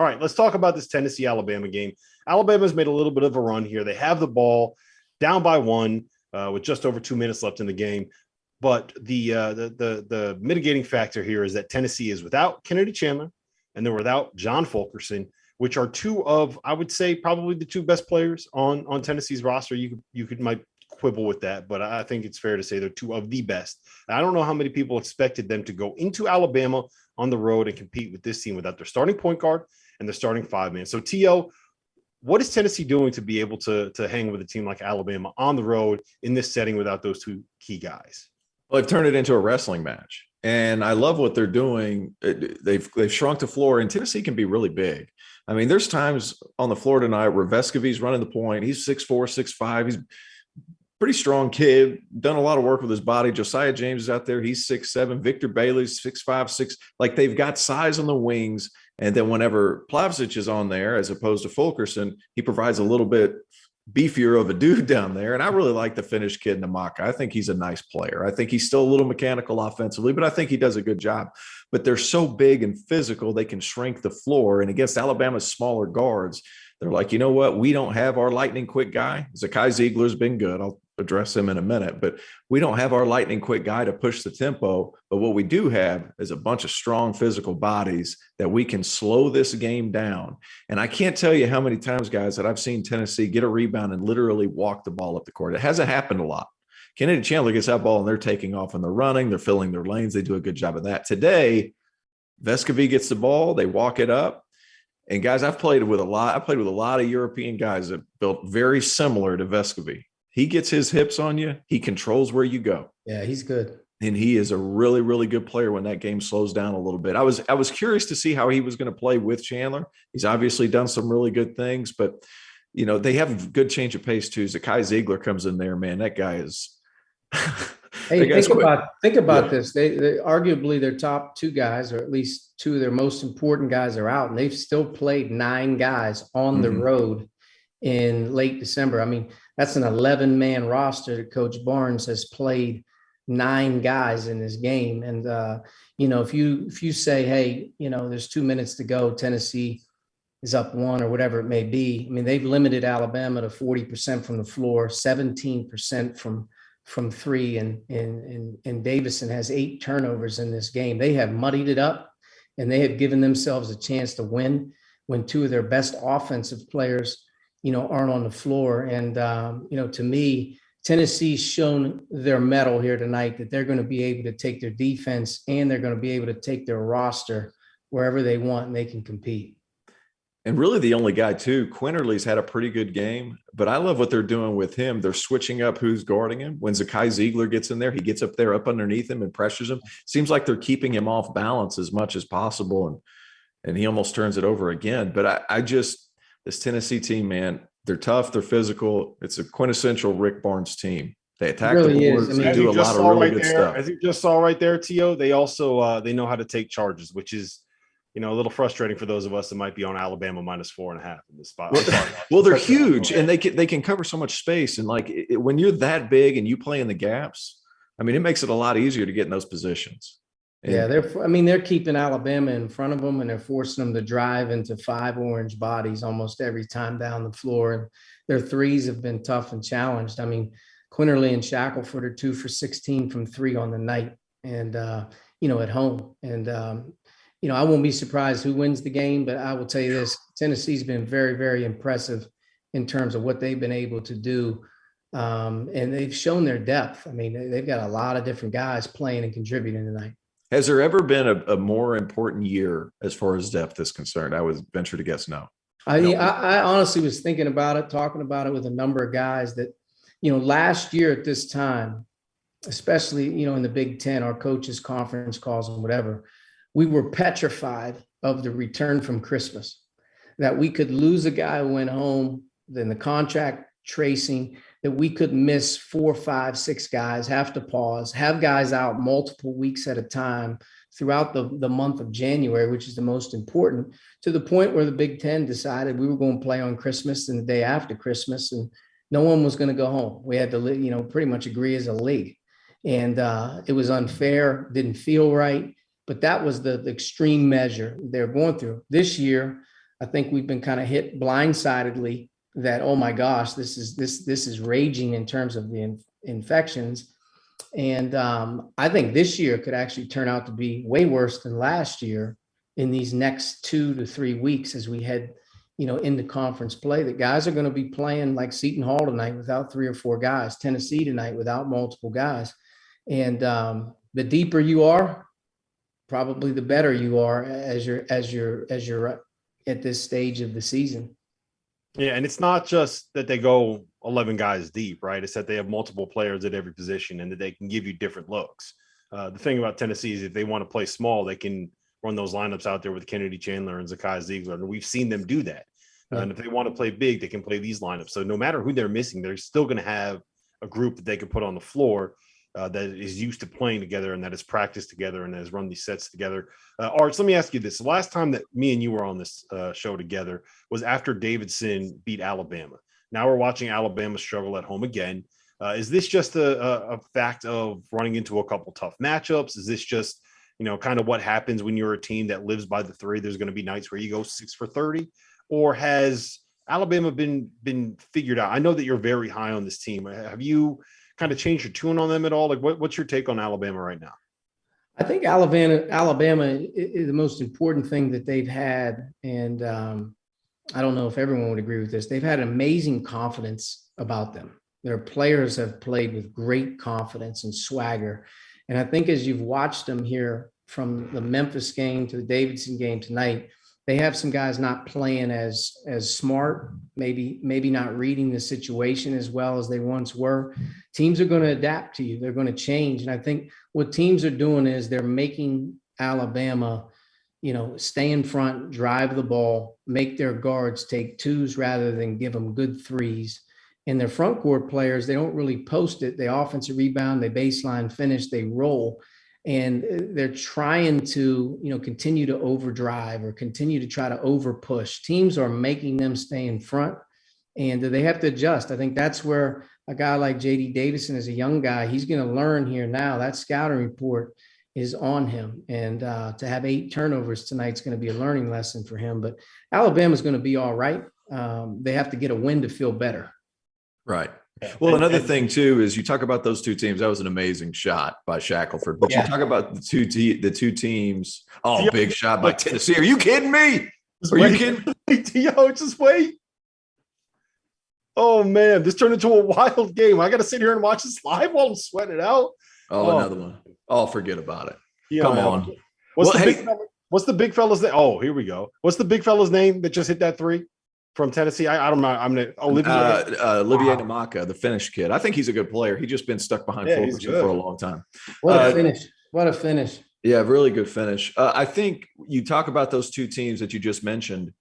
All right, let's talk about this Tennessee-Alabama game. Alabama's made a little bit of a run here. They have the ball down by one with just over 2 minutes left in the game. But the mitigating factor here is that Tennessee is without Kennedy Chandler and they're without John Fulkerson, which are two of, I would say, probably the two best players on Tennessee's roster. You might quibble with that, but I think it's fair to say they're two of the best. I don't know how many people expected them to go into Alabama on the road and compete with this team without their starting point guard and their starting five-man. So, T.O., what is Tennessee doing to be able to hang with a team like Alabama on the road in this setting without those two key guys? Well, they've turned it into a wrestling match, and I love what they're doing. They've shrunk the floor, and Tennessee can be really big. I mean, there's times on the floor tonight where Vescovi's running the point. He's 6'4", 6'5". He's pretty strong kid, done a lot of work with his body. Josiah James is out there. He's 6'7". Victor Bailey's 6'5", 6. Like, they've got size on the wings. And then whenever Plavsic is on there, as opposed to Fulkerson, he provides a little bit beefier of a dude down there. And I really like the Finnish kid, Namaka. I think he's a nice player. I think he's still a little mechanical offensively, but I think he does a good job. But they're so big and physical, they can shrink the floor. And against Alabama's smaller guards, they're like, you know what? We don't have our lightning quick guy. Zakai Ziegler's been good. I'll address him in a minute, but we don't have our lightning quick guy to push the tempo. But what we do have is a bunch of strong physical bodies that we can slow this game down. And I can't tell you how many times, guys, that I've seen Tennessee get a rebound and literally walk the ball up the court. It hasn't happened a lot. Kennedy Chandler gets that ball and they're taking off and they're running, they're filling their lanes. They do a good job of that. Today, Vescovi gets the ball, they walk it up. And guys, I played with a lot of European guys that built very similar to Vescovi. He gets his hips on you. He controls where you go. Yeah, he's good. And he is a really, really good player when that game slows down a little bit. I was curious to see how he was going to play with Chandler. He's obviously done some really good things, but you know, they have a good change of pace too. Zakai Ziegler comes in there, man. That guy is Hey, think about this. They arguably their top two guys, or at least two of their most important guys, are out, and they've still played 9 guys on the road in late December. I mean, that's an 11-man roster that Coach Barnes has played 9 guys in this game. And you know, if you say, hey, you know, there's 2 minutes to go, Tennessee is up 1 or whatever it may be. I mean, they've limited Alabama to 40% from the floor, 17% from 3, and Davison has 8 turnovers in this game. They have muddied it up, and they have given themselves a chance to win when 2 of their best offensive players, you know, aren't on the floor. And you know, to me, Tennessee's shown their mettle here tonight, that they're going to be able to take their defense and they're going to be able to take their roster wherever they want, and they can compete. And really the only guy too, Quinterly's had a pretty good game, but I love what they're doing with him. They're switching up who's guarding him. When Zakai Ziegler gets in there, he gets up there up underneath him and pressures him. Seems like they're keeping him off balance as much as possible. And he almost turns it over again. But I just, this Tennessee team, man, they're tough. They're physical. It's a quintessential Rick Barnes team. They attack the boards. They do a lot of really good stuff. As you just saw right there, T.O., they also they know how to take charges, which is, you know, a little frustrating for those of us that might be on Alabama -4.5 in this spot. Well, they're huge, and they can cover so much space. And like when you're that big and you play in the gaps, I mean, it makes it a lot easier to get in those positions. And yeah, they're keeping Alabama in front of them, and they're forcing them to drive into 5 orange bodies almost every time down the floor. And their threes have been tough and challenged. I mean, Quinterly and Shackelford are 2 for 16 from 3 on the night, and you know, at home. And you know, I won't be surprised who wins the game, but I will tell you this: Tennessee's been very, very impressive in terms of what they've been able to do. And they've shown their depth. I mean, they've got a lot of different guys playing and contributing tonight. Has there ever been a more important year as far as depth is concerned? I would venture to guess no. I honestly was thinking about it, talking about it with a number of guys that, you know, last year at this time, especially, you know, in the Big Ten, our coaches' conference calls and whatever, we were petrified of the return from Christmas, that we could lose a guy who went home, then the contract tracing, that we could miss 4, 5, 6 guys, have to pause, have guys out multiple weeks at a time throughout the month of January, which is the most important, to the point where the Big Ten decided we were going to play on Christmas and the day after Christmas, and no one was going to go home. We had to, you know, pretty much agree as a league. And it was unfair, didn't feel right. But that was the extreme measure they're going through. This year, I think we've been kind of hit blindsidedly that, oh my gosh, this is raging in terms of the infections. And I think this year could actually turn out to be way worse than last year in these next 2 to 3 weeks as we head, into conference play. The guys are going to be playing like Seton Hall tonight without 3 or 4 guys, Tennessee tonight without multiple guys. And the deeper you are, probably the better you are as you're at this stage of the season. Yeah, and it's not just that they go 11 guys deep, right? It's that they have multiple players at every position and that they can give you different looks. The thing about Tennessee is if they want to play small, they can run those lineups out there with Kennedy Chandler and Zakai Ziegler, and we've seen them do that. Yeah. And if they want to play big, they can play these lineups. So no matter who they're missing, they're still going to have a group that they can put on the floor that is used to playing together and that has practiced together and has run these sets together. Arch, let me ask you this. The last time that me and you were on this show together was after Davidson beat Alabama. Now we're watching Alabama struggle at home again. Is this just a fact of running into a couple tough matchups? Is this just, kind of what happens when you're a team that lives by the three? There's going to be nights where you go 6 for 30, or has Alabama been figured out? I know that you're very high on this team. Have you kind of changed your tune on them at all? Like what's your take on Alabama right now? I think Alabama is the most important thing that they've had. And I don't know if everyone would agree with this. They've had amazing confidence about them. Their players have played with great confidence and swagger. And I think as you've watched them here from the Memphis game to the Davidson game tonight, they have some guys not playing as smart, maybe not reading the situation as well as they once were. Teams are going to adapt to you. They're going to change. And I think what teams are doing is they're making Alabama, stay in front, drive the ball, make their guards take twos rather than give them good threes. And their front court players, they don't really post it. They offensive rebound, they baseline finish, they roll. And they're trying to, continue to overdrive or continue to try to over push. Teams are making them stay in front and they have to adjust. I think that's where a guy like JD Davison is a young guy. He's going to learn here now. That scouting report is on him. And to have 8 turnovers tonight is going to be a learning lesson for him. But Alabama's going to be all right. They have to get a win to feel better. Right. Well, another thing too is you talk about those two teams. That was an amazing shot by Shackelford. But you talk about the two teams. Oh, big shot by Tennessee. Are you kidding me? Are you kidding? Yo, just wait. Oh man, this turned into a wild game. I got to sit here and watch this live while I'm sweating it out. Oh, another one. Oh, forget about it. Yeah, come on. What's the big fella's name? Oh, here we go. What's the big fella's name that just hit that three? From Tennessee, I don't know. I'm gonna Olivier Namaka, the Finnish kid. I think he's a good player. He's just been stuck behind Fulkerson for a long time. What a finish! What a finish! Yeah, really good finish. I think you talk about those two teams that you just mentioned.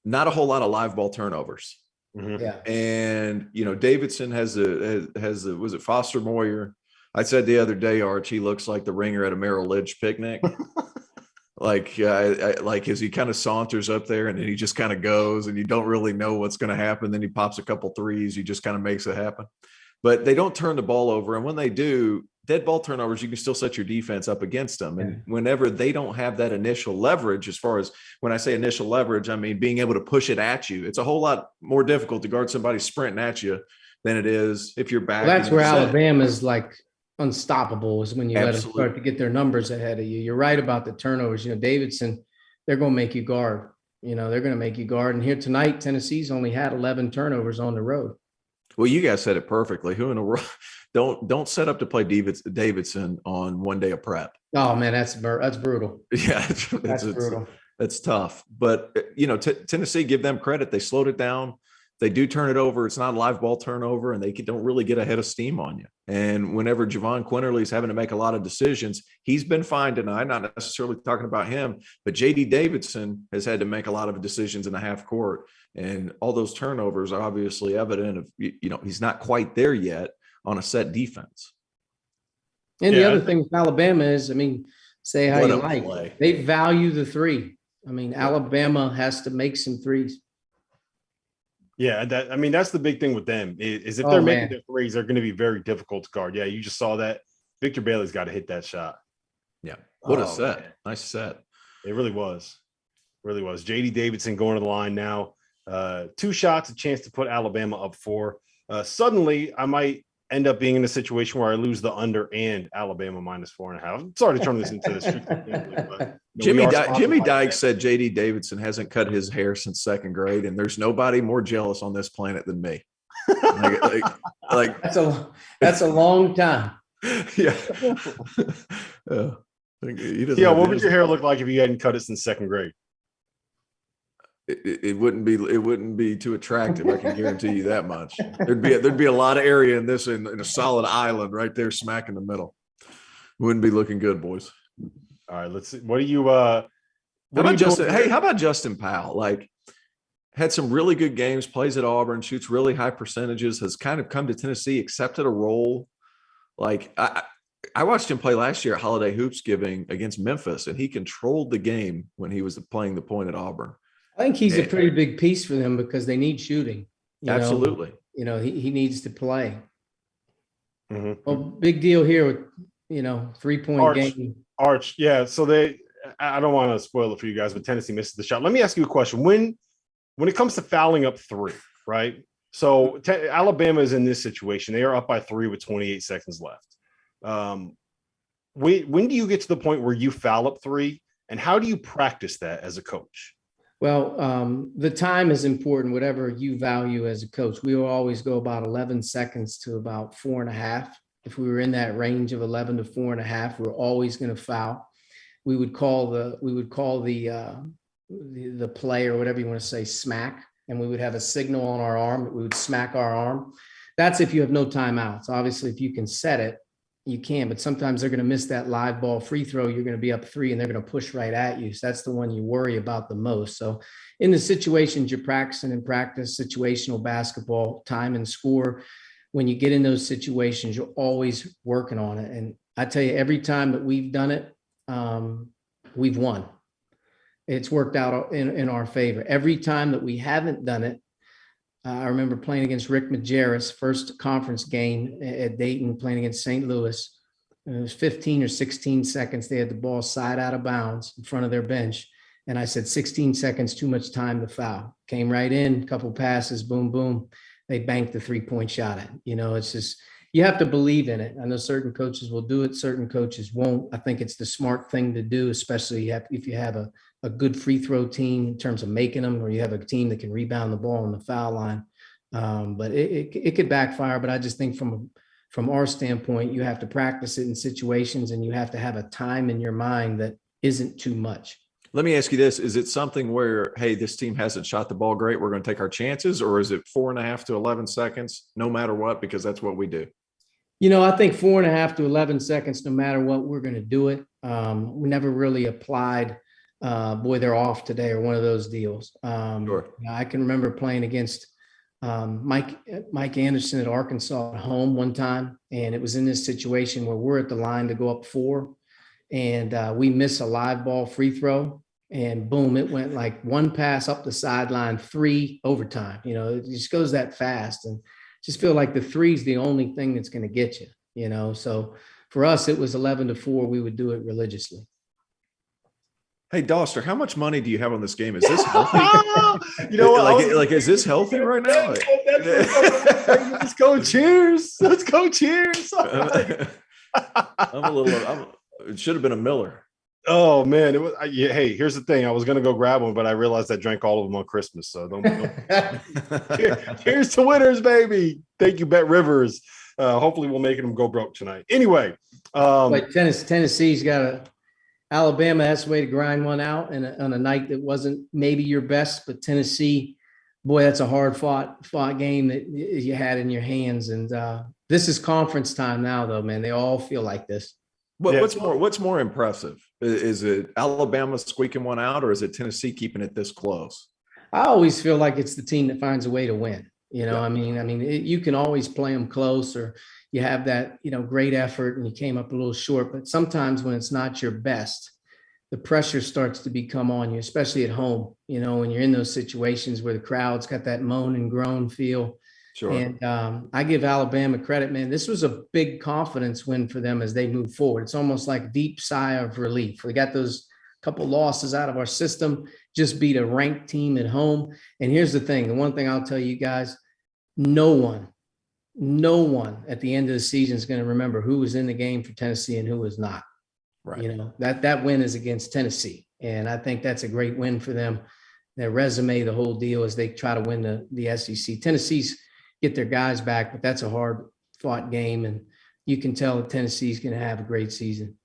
Not a whole lot of live ball turnovers. Mm-hmm. Yeah, and Davidson has was it Foster Moyer? I said the other day, Arch, he looks like the ringer at a Merrill Lynch picnic. Like as he kind of saunters up there and then he just kind of goes and you don't really know what's going to happen. Then he pops a couple threes. He just kind of makes it happen. But they don't turn the ball over. And when they do, dead ball turnovers, you can still set your defense up against them. And whenever they don't have that initial leverage, as far as when I say initial leverage, I mean being able to push it at you. It's a whole lot more difficult to guard somebody sprinting at you than it is if you're back. Well, that's where Alabama's like unstoppable is when you let them start to get their numbers ahead of you. You're right about the turnovers. Davidson, they're going to make you guard. They're going to make you guard. And here tonight, Tennessee's only had 11 turnovers on the road. Well, you guys said it perfectly. Who in the world don't set up to play Davidson on one day of prep? Oh man, that's brutal. Yeah, that's brutal. That's tough. But Tennessee, give them credit. They slowed it down. They do turn it over. It's not a live ball turnover, and they don't really get a head of steam on you. And whenever Javon Quinterly is having to make a lot of decisions, he's been fine tonight. Not necessarily talking about him, but JD Davidson has had to make a lot of decisions in the half court, and all those turnovers are obviously evident of he's not quite there yet on a set defense. And the other thing with Alabama is, say how you like, play. They value the three. Alabama has to make some threes. Yeah, that's the big thing with them is if they're making their threes, they're going to be very difficult to guard. Yeah, you just saw that. Victor Bailey's got to hit that shot. Yeah, what a set! Man. Nice set. It really was. Really was. JD Davidson going to the line now. 2 shots, a chance to put Alabama up 4. Suddenly, I might end up being in a situation where I lose the under and Alabama -4.5. I'm sorry to turn this into the strictly gambling, but Jimmy Dykes said JD Davidson hasn't cut his hair since 2nd grade, and there's nobody more jealous on this planet than me. Like that's a long time. Yeah. Yeah. What would your hair look like if you hadn't cut it since 2nd grade? It wouldn't be too attractive. I can guarantee you that much. There'd be a lot of area in this in a solid island right there, smack in the middle. Wouldn't be looking good, boys. All right, let's see. What do you? How about Justin Powell? Like, had some really good games, plays at Auburn, shoots really high percentages, has kind of come to Tennessee, accepted a role. Like I watched him play last year at Holiday Hoops Giving against Memphis, and he controlled the game when he was playing the point at Auburn. I think he's a pretty big piece for them because they need shooting. Absolutely. He needs to play. Mm-hmm. Well, big deal here with, 3-point game. Arch. Yeah. So I don't want to spoil it for you guys, but Tennessee misses the shot. Let me ask you a question. When it comes to fouling up 3, right? So Alabama is in this situation. They are up by 3 with 28 seconds left. When do you get to the point where you foul up 3, and how do you practice that as a coach? Well, the time is important, whatever you value as a coach. We will always go about 11 seconds to about 4.5. If we were in that range of 11 to 4.5, we're always going to foul. We would call the play, or whatever you want to say, smack, and we would have a signal on our arm that we would smack our arm. That's if you have no timeouts. Obviously, if you can set it, you can, but sometimes they're going to miss that live ball free throw. You're going to be up 3 and they're going to push right at you. So that's the one you worry about the most. So in the situations you're practicing in practice, situational basketball, time and score, when you get in those situations, you're always working on it. And I tell you, every time that we've done it, we've won. It's worked out in our favor. Every time that we haven't done it, I remember playing against Rick Majerus, first conference game at Dayton, playing against St. Louis. And it was 15 or 16 seconds. They had the ball side out of bounds in front of their bench. And I said, 16 seconds, too much time to foul. Came right in, a couple passes, boom, boom. They banked the 3-point shot at. It's just, you have to believe in it. I know certain coaches will do it, certain coaches won't. I think it's the smart thing to do, especially if you have a good free throw team in terms of making them, or you have a team that can rebound the ball on the foul line. But it could backfire. But I just think from our standpoint, you have to practice it in situations, and you have to have a time in your mind that isn't too much. Let me ask you this. Is it something where, hey, this team hasn't shot the ball great, we're going to take our chances? Or is it 4.5 to 11 seconds, no matter what, because that's what we do? I think 4.5 to 11 seconds, no matter what, we're going to do it. We never really applied, boy, they're off today, or one of those deals. Sure. I can remember playing against Mike Anderson at Arkansas at home one time. And it was in this situation where we're at the line to go up 4, and we miss a live ball free throw, and boom, it went like 1 pass up the sideline, 3 overtime. It just goes that fast, and just feel like the 3 is the only thing that's going to get you, so for us, it was 11 to 4. We would do it religiously. Hey, Doster, how much money do you have on this game? Is this healthy? What? Is this healthy right now? Let's go cheers. Let's go cheers. It should have been a Miller. Oh man, it was. Hey, here's the thing. I was gonna go grab one, but I realized I drank all of them on Christmas. So don't. Here's to winners, baby. Thank you, Bet Rivers. Hopefully, we'll make them go broke tonight. Anyway, but Tennessee's got Alabama has a way to grind one out, and on a night that wasn't maybe your best, but Tennessee, boy, that's a hard fought game that you had in your hands. And this is conference time now, though, man. They all feel like this. But yeah. What's more impressive? Is it Alabama squeaking one out, or is it Tennessee keeping it this close? I always feel like it's the team that finds a way to win. I mean, you can always play them close, or you have that, great effort and you came up a little short. But sometimes when it's not your best, the pressure starts to become on you, especially at home, when you're in those situations where the crowd's got that moan and groan feel. Sure. And I give Alabama credit, man. This was a big confidence win for them as they move forward. It's almost like a deep sigh of relief. We got those couple losses out of our system, just beat a ranked team at home. And here's the thing. The one thing I'll tell you guys, no one at the end of the season is going to remember who was in the game for Tennessee and who was not. Right. You know, that win is against Tennessee. And I think that's a great win for them. Their resume, the whole deal, as they try to win the SEC. Tennessee's get their guys back, but that's a hard fought game. And you can tell that Tennessee's going to have a great season.